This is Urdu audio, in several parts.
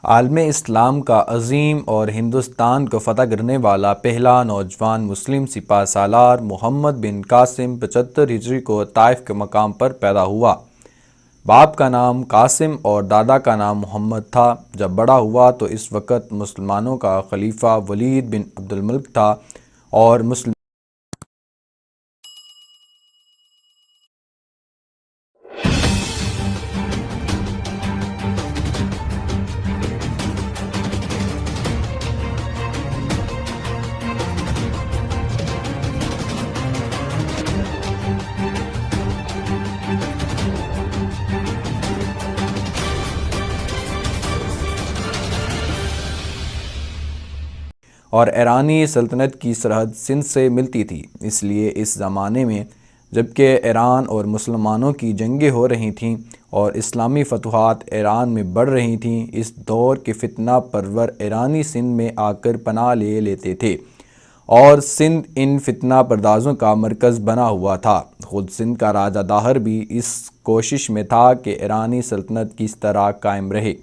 عالم اسلام کا عظیم اور ہندوستان کو فتح کرنے والا پہلا نوجوان مسلم سپہ سالار محمد بن قاسم 75 ہجری کو طائف کے مقام پر پیدا ہوا۔ باپ کا نام قاسم اور دادا کا نام محمد تھا۔ جب بڑا ہوا تو اس وقت مسلمانوں کا خلیفہ ولید بن عبد الملک تھا اور ایرانی سلطنت کی سرحد سندھ سے ملتی تھی۔ اس لیے اس زمانے میں جبکہ ایران اور مسلمانوں کی جنگیں ہو رہی تھیں اور اسلامی فتوحات ایران میں بڑھ رہی تھیں، اس دور کے فتنہ پرور ایرانی سندھ میں آ کر پناہ لے لیتے تھے اور سندھ ان فتنہ پردازوں کا مرکز بنا ہوا تھا۔ خود سندھ کا راجہ داہر بھی اس کوشش میں تھا کہ ایرانی سلطنت کس طرح قائم رہے۔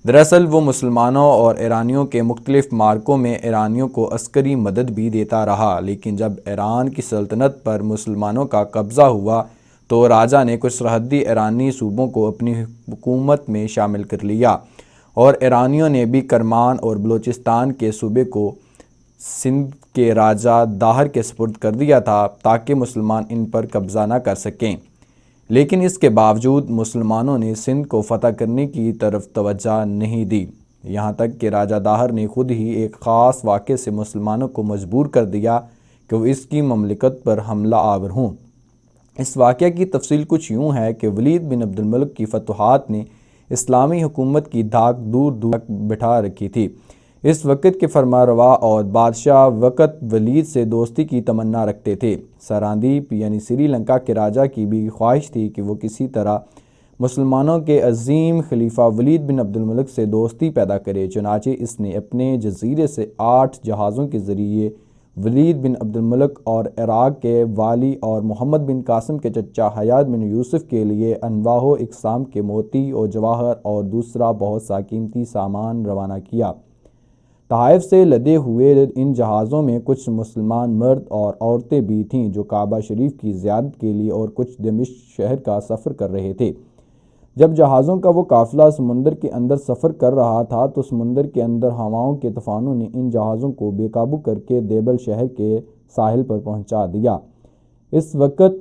دراصل وہ مسلمانوں اور ایرانیوں کے مختلف معرکوں میں ایرانیوں کو عسکری مدد بھی دیتا رہا، لیکن جب ایران کی سلطنت پر مسلمانوں کا قبضہ ہوا تو راجہ نے کچھ سرحدی ایرانی صوبوں کو اپنی حکومت میں شامل کر لیا اور ایرانیوں نے بھی کرمان اور بلوچستان کے صوبے کو سندھ کے راجہ داہر کے سپرد کر دیا تھا تاکہ مسلمان ان پر قبضہ نہ کر سکیں۔ لیکن اس کے باوجود مسلمانوں نے سندھ کو فتح کرنے کی طرف توجہ نہیں دی، یہاں تک کہ راجہ داہر نے خود ہی ایک خاص واقعے سے مسلمانوں کو مجبور کر دیا کہ وہ اس کی مملکت پر حملہ آور ہوں۔ اس واقعہ کی تفصیل کچھ یوں ہے کہ ولید بن عبد الملک کی فتوحات نے اسلامی حکومت کی دھاک دور دور تک بٹھا رکھی تھی۔ اس وقت کے فرمانروا اور بادشاہ وقت ولید سے دوستی کی تمنا رکھتے تھے۔ سرادیپ یعنی سری لنکا کے راجہ کی بھی خواہش تھی کہ وہ کسی طرح مسلمانوں کے عظیم خلیفہ ولید بن عبد الملک سے دوستی پیدا کرے، چنانچہ اس نے اپنے جزیرے سے 8 جہازوں کے ذریعے ولید بن عبد الملک اور عراق کے والی اور محمد بن قاسم کے چچا حیات بن یوسف کے لیے انواع و اقسام کے موتی اور جواہر اور دوسرا بہت سا قیمتی سامان روانہ کیا۔ طائف سے لدے ہوئے ان جہازوں میں کچھ مسلمان مرد اور عورتیں بھی تھیں جو کعبہ شریف کی زیارت کے لیے اور کچھ دمشق شہر کا سفر کر رہے تھے۔ جب جہازوں کا وہ قافلہ سمندر کے اندر سفر کر رہا تھا تو سمندر کے اندر ہواؤں کے طوفانوں نے ان جہازوں کو بے قابو کر کے دیبل شہر کے ساحل پر پہنچا دیا۔ اس وقت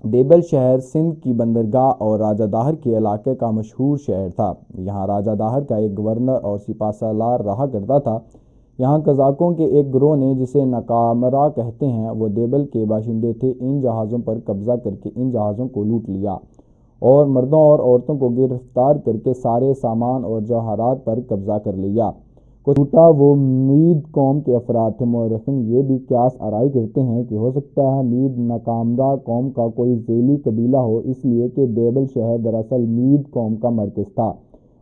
دیبل شہر سندھ کی بندرگاہ اور راجہ داہر کے علاقے کا مشہور شہر تھا۔ یہاں راجہ داہر کا ایک گورنر اور سپہ سالار رہا کرتا تھا۔ یہاں قزاقوں کے ایک گروہ نے جسے ناکامرا کہتے ہیں، وہ دیبل کے باشندے تھے، ان جہازوں پر قبضہ کر کے ان جہازوں کو لوٹ لیا اور مردوں اور عورتوں کو گرفتار کر کے سارے سامان اور جواہرات پر قبضہ کر لیا۔ کچھ جھوٹا وہ مید قوم کے افراد تھے۔ مورخین یہ بھی قیاس آرائی کرتے ہیں کہ ہو سکتا ہے مید ناکامرا قوم کا کوئی ذیلی قبیلہ ہو، اس لیے کہ دیبل شہر دراصل مید قوم کا مرکز تھا،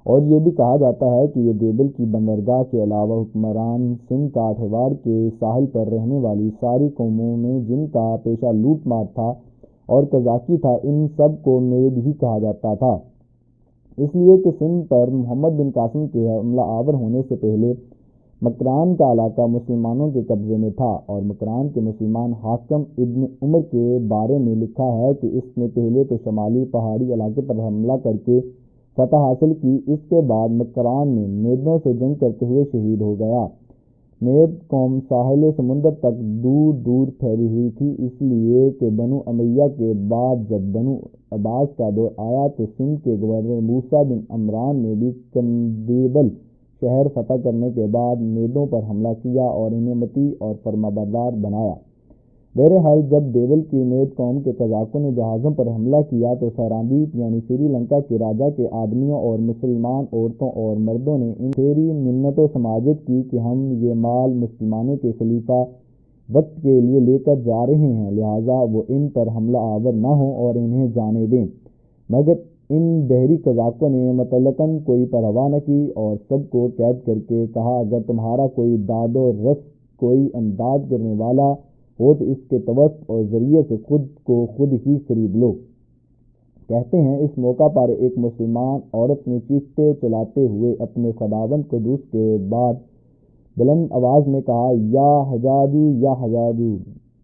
اور یہ بھی کہا جاتا ہے کہ یہ دیبل کی بندرگاہ کے علاوہ حکمران سندھ کاٹھیاواڑ کے ساحل پر رہنے والی ساری قوموں میں جن کا پیشہ لوٹ مار تھا اور قزاقی تھا، ان سب کو مید ہی کہا جاتا تھا، اس لیے کہ سندھ پر محمد بن قاسم کے حملہ آور ہونے سے پہلے مکران کا علاقہ مسلمانوں کے قبضے میں تھا، اور مکران کے مسلمان حاکم ابن عمر کے بارے میں لکھا ہے کہ اس نے پہلے تو شمالی پہاڑی علاقے پر حملہ کر کے فتح حاصل کی، اس کے بعد مکران میں میدوں سے جنگ کرتے ہوئے شہید ہو گیا۔ مید قوم ساحل سمندر تک دور دور پھیلی ہوئی تھی، اس لیے کہ بنو امیہ کے بعد جب بنو عباس کا دور آیا تو سندھ کے گورنر موسیٰ بن عمران نے بھی کندیبل شہر فتح کرنے کے بعد میدوں پر حملہ کیا اور انہیں مطیع اور فرمانبردار بنایا۔ بہرحال جب دیبل کی مید قوم کے قزاقوں نے جہازوں پر حملہ کیا تو سرادیپ یعنی سری لنکا کے راجہ کے آدمیوں اور مسلمان عورتوں اور مردوں نے ان سے منت و سماجت کی کہ ہم یہ مال مسلمانوں کے خلیفہ وقت کے لیے لے کر جا رہے ہیں، لہٰذا وہ ان پر حملہ آور نہ ہوں اور انہیں جانے دیں، مگر ان بحری قزاقوں نے مطلقاً کوئی پرواہ نہ کی اور سب کو قید کر کے کہا اگر تمہارا کوئی داد و رس کوئی امداد کرنے والا ہو تو اس کے توسط اور ذریعے سے خود کو خود ہی خرید لو۔ کہتے ہیں اس موقع پر ایک مسلمان عورت نے چیختے چلاتے ہوئے اپنے خداوند قدوس کے بعد بلند آواز میں کہا، یا حجاجو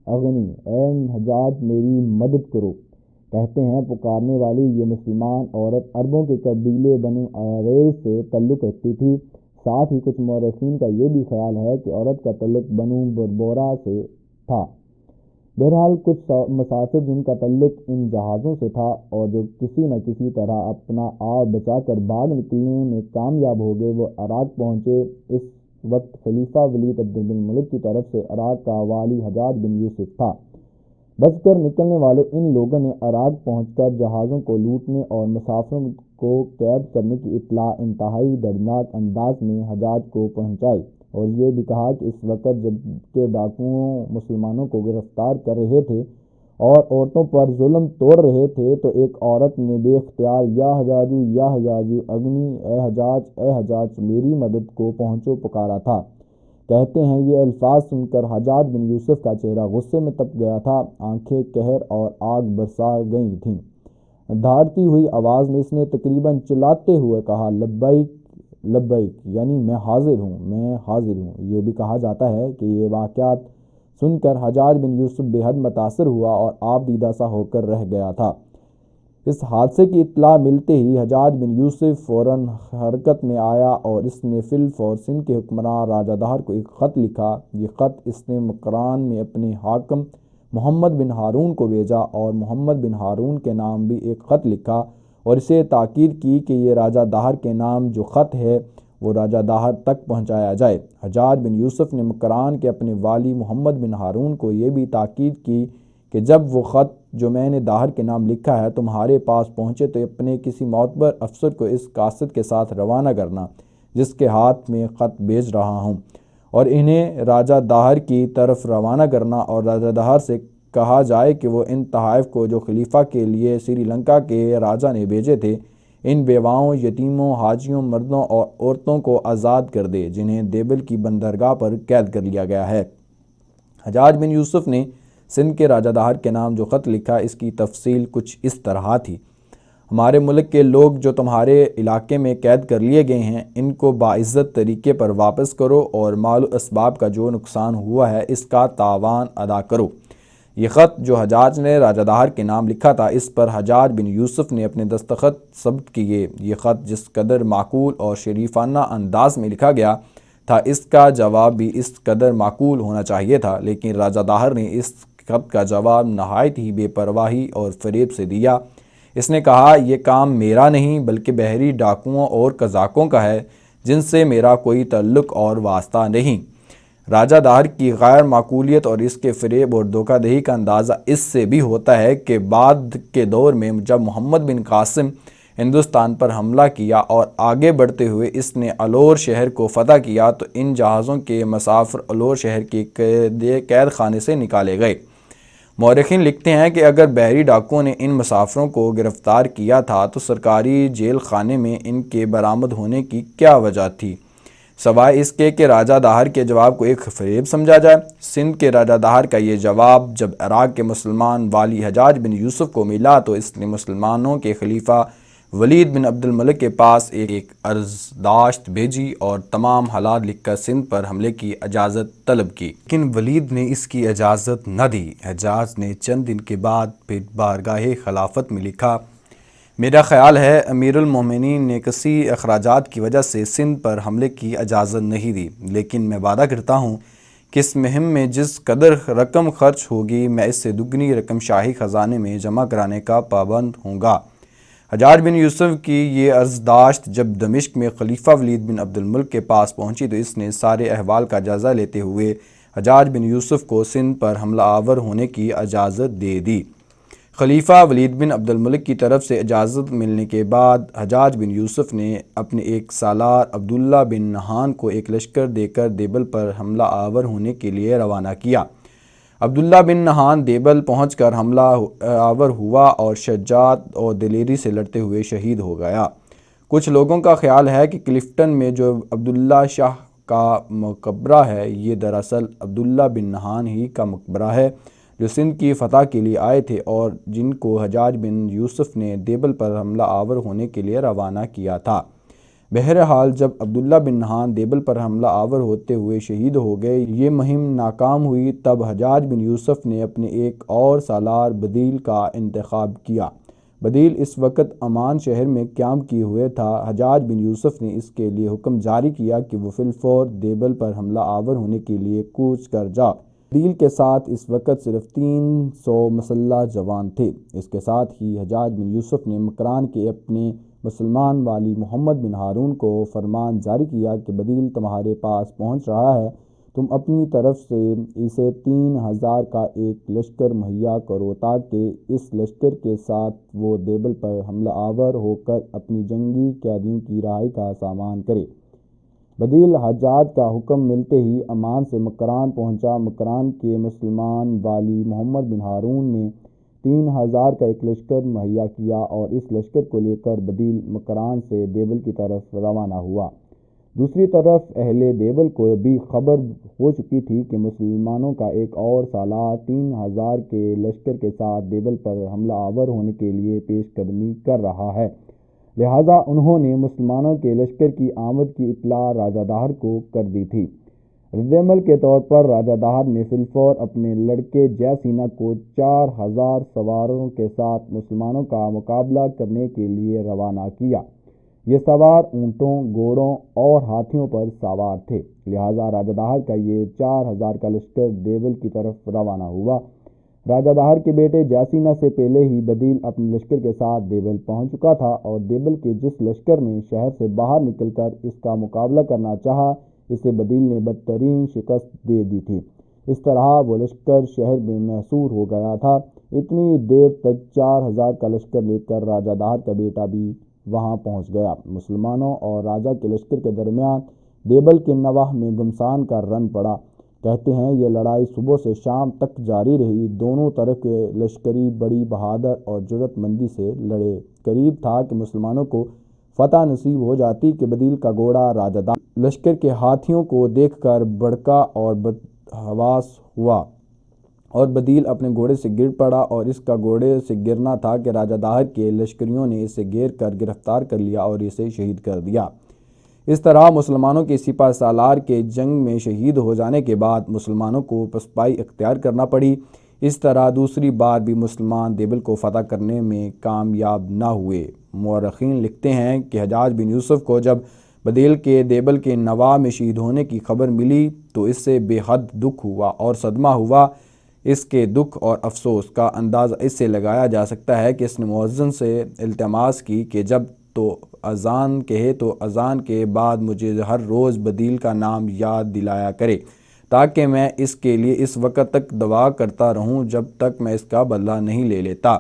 اغنی، اے حجاج میری مدد کرو۔ کہتے ہیں پکارنے والی یہ مسلمان عورت عربوں کے قبیلے بنو عریض سے تعلق رکھتی تھی۔ ساتھ ہی کچھ مورخین کا یہ بھی خیال ہے کہ عورت کا تعلق بنو بربورا سے تھا۔ بہرحال کچھ مسافر جن کا تعلق ان جہازوں سے تھا اور جو کسی نہ کسی طرح اپنا آپ بچا کر بھاگ نکلنے میں کامیاب ہو گئے، وہ عراق پہنچے۔ اس وقت خلیفہ ولید عبد الملک کی طرف سے عراق کا والی حجاج بن یوسف تھا۔ بچ کر نکلنے والے ان لوگوں نے عراق پہنچ کر جہازوں کو لوٹنے اور مسافروں کو قید کرنے کی اطلاع انتہائی دردناک انداز میں حجاج کو پہنچائی، اور یہ بھی کہا کہ اس وقت جب کہ ڈاکوؤں مسلمانوں کو گرفتار کر رہے تھے اور عورتوں پر ظلم توڑ رہے تھے، تو ایک عورت نے بے اختیار یا حجاجو اگنی، اے حجاج میری مدد کو پہنچو پکارا تھا۔ کہتے ہیں یہ الفاظ سن کر حجاج بن یوسف کا چہرہ غصے میں تپ گیا تھا، آنکھیں قہر اور آگ برسا گئی تھیں۔ دھاڑتی ہوئی آواز میں اس نے تقریباً چلاتے ہوئے کہا، لبیک، یعنی میں حاضر ہوں۔ یہ بھی کہا جاتا ہے کہ یہ واقعات سن کر حجاج بن یوسف بے حد متاثر ہوا اور آپ دیدہ سا ہو کر رہ گیا تھا۔ اس حادثے کی اطلاع ملتے ہی حجاج بن یوسف فوراً حرکت میں آیا اور اس نے فی الفور سندھ کے حکمران راجہ دہر کو ایک خط لکھا۔ یہ خط اس نے مکران میں اپنے حاکم محمد بن ہارون کو بھیجا اور محمد بن ہارون کے نام بھی ایک خط لکھا اور اسے تاکید کی کہ یہ راجہ دہر کے نام جو خط ہے وہ راجہ دہر تک پہنچایا جائے۔ حجاج بن یوسف نے مکران کے اپنے والی محمد بن ہارون کو یہ بھی تاکید کی کہ جب وہ خط جو میں نے داہر کے نام لکھا ہے تمہارے پاس پہنچے تو اپنے کسی معتبر افسر کو اس قاصد کے ساتھ روانہ کرنا جس کے ہاتھ میں خط بھیج رہا ہوں، اور انہیں راجہ داہر کی طرف روانہ کرنا، اور راجہ داہر سے کہا جائے کہ وہ ان تحائف کو جو خلیفہ کے لیے سری لنکا کے راجہ نے بھیجے تھے، ان بیواؤں، یتیموں، حاجیوں، مردوں اور عورتوں کو آزاد کر دے جنہیں دیبل کی بندرگاہ پر قید کر لیا گیا ہے۔ حجاج بن یوسف نے سندھ کے راجہ داہر کے نام جو خط لکھا، اس کی تفصیل کچھ اس طرح تھی: ہمارے ملک کے لوگ جو تمہارے علاقے میں قید کر لیے گئے ہیں، ان کو باعزت طریقے پر واپس کرو اور مال و اسباب کا جو نقصان ہوا ہے اس کا تاوان ادا کرو۔ یہ خط جو حجاج نے راجہ داہر کے نام لکھا تھا، اس پر حجاج بن یوسف نے اپنے دستخط ثبت کیے۔ یہ خط جس قدر معقول اور شریفانہ انداز میں لکھا گیا تھا، اس کا جواب بھی اس قدر معقول ہونا چاہیے تھا، لیکن راجہ داہر نے اس خط کا جواب نہایت ہی بے پرواہی اور فریب سے دیا۔ اس نے کہا، یہ کام میرا نہیں بلکہ بحری ڈاکوؤں اور قزاقوں کا ہے جن سے میرا کوئی تعلق اور واسطہ نہیں۔ راجہ داہر کی غیر معقولیت اور اس کے فریب اور دھوکہ دہی کا اندازہ اس سے بھی ہوتا ہے کہ بعد کے دور میں جب محمد بن قاسم ہندوستان پر حملہ کیا اور آگے بڑھتے ہوئے اس نے الور شہر کو فتح کیا تو ان جہازوں کے مسافر الور شہر کے قید خانے سے نکالے گئے۔ مورخین لکھتے ہیں کہ اگر بحری ڈاکوؤں نے ان مسافروں کو گرفتار کیا تھا تو سرکاری جیل خانے میں ان کے برآمد ہونے کی کیا وجہ تھی، سوائے اس کے کہ راجہ داہر کے جواب کو ایک فریب سمجھا جائے۔ سندھ کے راجہ داہر کا یہ جواب جب عراق کے مسلمان والی حجاج بن یوسف کو ملا تو اس نے مسلمانوں کے خلیفہ ولید بن عبد الملک کے پاس ایک عرضداشت بھیجی اور تمام حالات لکھ کر سندھ پر حملے کی اجازت طلب کی، لیکن ولید نے اس کی اجازت نہ دی۔ حجاج نے چند دن کے بعد پھر بارگاہ خلافت میں لکھا، میرا خیال ہے امیر المومنین نے کثیر اخراجات کی وجہ سے سندھ پر حملے کی اجازت نہیں دی، لیکن میں وعدہ کرتا ہوں کہ اس مہم میں جس قدر رقم خرچ ہوگی میں اس سے دگنی رقم شاہی خزانے میں جمع کرانے کا پابند ہوں گا۔ حجاج بن یوسف کی یہ عرضداشت جب دمشق میں خلیفہ ولید بن عبد الملک کے پاس پہنچی تو اس نے سارے احوال کا جائزہ لیتے ہوئے حجاج بن یوسف کو سندھ پر حملہ آور ہونے کی اجازت دے دی۔ خلیفہ ولید بن عبد الملک کی طرف سے اجازت ملنے کے بعد حجاج بن یوسف نے اپنے ایک سالار عبداللہ بن نہان کو ایک لشکر دے کر دیبل پر حملہ آور ہونے کے لیے روانہ کیا۔ عبداللہ بن نہان دیبل پہنچ کر حملہ آور ہوا اور شجاعت اور دلیری سے لڑتے ہوئے شہید ہو گیا۔ کچھ لوگوں کا خیال ہے کہ کلفٹن میں جو عبداللہ شاہ کا مقبرہ ہے یہ دراصل عبداللہ بن نہان ہی کا مقبرہ ہے۔ جو سندھ کی فتح کے لیے آئے تھے اور جن کو حجاج بن یوسف نے دیبل پر حملہ آور ہونے کے لیے روانہ کیا تھا۔ بہرحال جب عبداللہ بن نہان دیبل پر حملہ آور ہوتے ہوئے شہید ہو گئے، یہ مہم ناکام ہوئی، تب حجاج بن یوسف نے اپنے ایک اور سالار بدیل کا انتخاب کیا۔ بدیل اس وقت عمان شہر میں قیام کیے ہوئے تھا۔ حجاج بن یوسف نے اس کے لیے حکم جاری کیا کہ وہ فی الفور دیبل پر حملہ آور ہونے کے لیے کوچ کر جا۔ بدیل کے ساتھ اس وقت صرف 300 مسلح جوان تھے۔ اس کے ساتھ ہی حجاج بن یوسف نے مکران کے اپنے مسلمان والی محمد بن ہارون کو فرمان جاری کیا کہ بدیل تمہارے پاس پہنچ رہا ہے، تم اپنی طرف سے اسے 3000 کا ایک لشکر مہیا کرو تاکہ اس لشکر کے ساتھ وہ دیبل پر حملہ آور ہو کر اپنی جنگی قیدیوں کی رہائی کا سامان کرے۔ بدیل حجاج کا حکم ملتے ہی عمان سے مکران پہنچا۔ مکران کے مسلمان والی محمد بن ہارون نے 3000 کا ایک لشکر مہیا کیا اور اس لشکر کو لے کر بدیل مکران سے دیبل کی طرف روانہ ہوا۔ دوسری طرف اہل دیبل کو بھی خبر ہو چکی تھی کہ مسلمانوں کا ایک اور سالار 3000 کے لشکر کے ساتھ دیبل پر حملہ آور ہونے کے لیے پیش قدمی کر رہا ہے، لہٰذا انہوں نے مسلمانوں کے لشکر کی آمد کی اطلاع راجہ داہر کو کر دی تھی۔ رد عمل کے طور پر راجہ داہر نے فی الفور اپنے لڑکے جے سینا کو 4000 سواروں کے ساتھ مسلمانوں کا مقابلہ کرنے کے لیے روانہ کیا۔ یہ سوار اونٹوں، گھوڑوں اور ہاتھیوں پر سوار تھے، لہٰذا راجہ داہر کا یہ 4000 کا لشکر دیبل کی طرف روانہ ہوا۔ راجہ داہر کے بیٹے جے سینا سے پہلے ہی بدیل اپنے لشکر کے ساتھ دیبل پہنچ چکا تھا اور دیبل کے جس لشکر نے شہر سے باہر نکل کر اس کا مقابلہ کرنا چاہا، اسے بدیل نے بدترین شکست دے دی تھی۔ اس طرح وہ لشکر شہر میں محصور ہو گیا تھا۔ اتنی دیر تک 4000 کا لشکر لے کر راجہ داہر کا بیٹا بھی وہاں پہنچ گیا۔ مسلمانوں اور راجہ کے لشکر کے درمیان دیبل کے نواح میں گھمسان کا رن پڑا۔ کہتے ہیں یہ لڑائی صبح سے شام تک جاری رہی۔ دونوں طرف کے لشکری بڑی بہادر اور جرأت مندی سے لڑے۔ قریب تھا کہ مسلمانوں کو فتح نصیب ہو جاتی کہ بدیل کا گھوڑا راجہ داہر لشکر کے ہاتھیوں کو دیکھ کر بھڑکا اور بدحواس ہوا اور بدیل اپنے گھوڑے سے گر پڑا، اور اس کا گھوڑے سے گرنا تھا کہ راجہ داہر کے لشکریوں نے اسے گھیر کر گرفتار کر لیا اور اسے شہید کر دیا۔ اس طرح مسلمانوں کے سپہ سالار کے جنگ میں شہید ہو جانے کے بعد مسلمانوں کو پسپائی اختیار کرنا پڑی۔ اس طرح دوسری بار بھی مسلمان دیبل کو فتح کرنے میں کامیاب نہ ہوئے۔ مورخین لکھتے ہیں کہ حجاج بن یوسف کو جب بدیل کے دیبل کے نواح میں شہید ہونے کی خبر ملی تو اس سے بے حد دکھ ہوا اور صدمہ ہوا۔ اس کے دکھ اور افسوس کا اندازہ اس سے لگایا جا سکتا ہے کہ اس نے مؤذن سے التماس کی کہ جب تو اذان کہے تو اذان کے بعد مجھے ہر روز بدیل کا نام یاد دلایا کرے تاکہ میں اس کے لیے اس وقت تک دعا کرتا رہوں جب تک میں اس کا بدلہ نہیں لے لیتا۔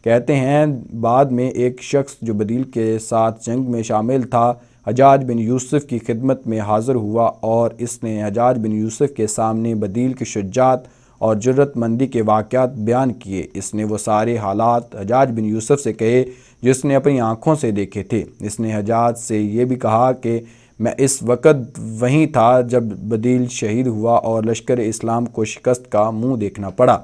کہتے ہیں بعد میں ایک شخص جو بدیل کے ساتھ جنگ میں شامل تھا حجاج بن یوسف کی خدمت میں حاضر ہوا اور اس نے حجاج بن یوسف کے سامنے بدیل کی شجاعت اور جرأت مندی کے واقعات بیان کیے۔ اس نے وہ سارے حالات حجاج بن یوسف سے کہے جس نے اپنی آنکھوں سے دیکھے تھے۔ اس نے حجاج سے یہ بھی کہا کہ میں اس وقت وہیں تھا جب بدیل شہید ہوا اور لشکر اسلام کو شکست کا منہ دیکھنا پڑا۔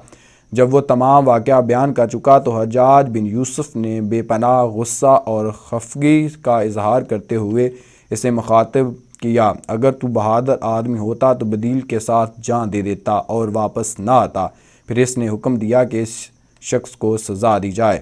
جب وہ تمام واقعہ بیان کر چکا تو حجاج بن یوسف نے بے پناہ غصہ اور خفگی کا اظہار کرتے ہوئے اسے مخاطب کیا، اگر تو بہادر آدمی ہوتا تو بدیل کے ساتھ جان دے دیتا اور واپس نہ آتا۔ پھر اس نے حکم دیا کہ اس شخص کو سزا دی جائے۔